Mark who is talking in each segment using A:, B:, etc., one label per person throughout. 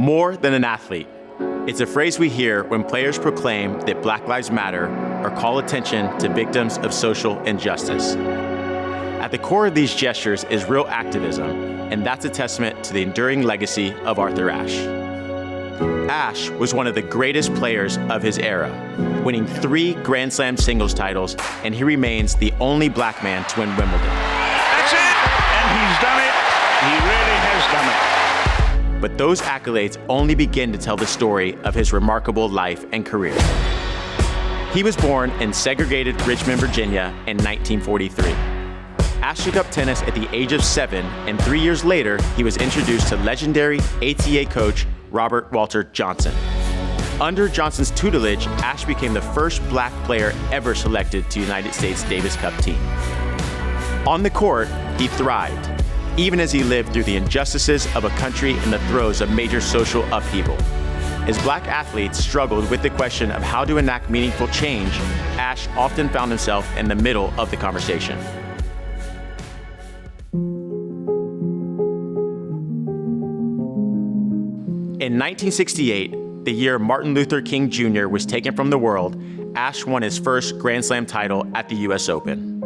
A: More than an athlete. It's a phrase we hear when players proclaim that Black Lives Matter or call attention to victims of social injustice. At the core of these gestures is real activism, and that's a testament to the enduring legacy of Arthur Ashe. Ashe was one of the greatest players of his era, winning 3 Grand Slam singles titles, and he remains the only black man to win Wimbledon.
B: That's it! And he's done it. He really has done it.
A: But those accolades only begin to tell the story of his remarkable life and career. He was born in segregated Richmond, Virginia in 1943. Ashe took up tennis at the age of 7, and 3 years later, he was introduced to legendary ATA coach Robert Walter Johnson. Under Johnson's tutelage, Ashe became the first black player ever selected to United States Davis Cup team. On the court, he thrived, even as he lived through the injustices of a country in the throes of major social upheaval. As black athletes struggled with the question of how to enact meaningful change, Ashe often found himself in the middle of the conversation. In 1968, the year Martin Luther King Jr. was taken from the world, Ashe won his first Grand Slam title at the US Open.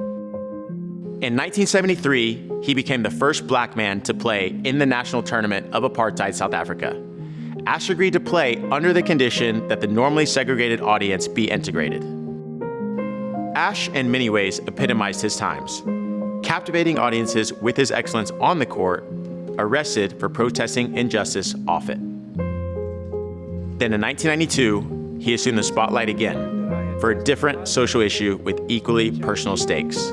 A: In 1973, he became the first black man to play in the national tournament of apartheid South Africa. Ashe agreed to play under the condition that the normally segregated audience be integrated. Ashe, in many ways, epitomized his times, captivating audiences with his excellence on the court, arrested for protesting injustice off it. Then in 1992, he assumed the spotlight again for a different social issue with equally personal stakes.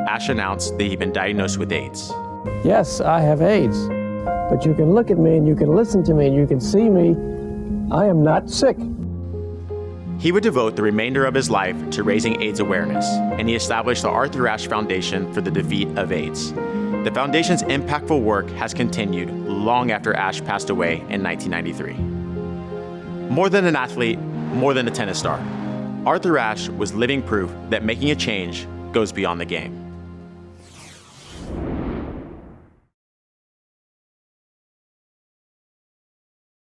A: Ashe announced that he'd been diagnosed with AIDS.
C: Yes, I have AIDS, but you can look at me and you can listen to me and you can see me. I am not sick.
A: He would devote the remainder of his life to raising AIDS awareness, and he established the Arthur Ashe Foundation for the defeat of AIDS. The foundation's impactful work has continued long after Ashe passed away in 1993. More than an athlete, more than a tennis star, Arthur Ashe was living proof that making a change goes beyond the game.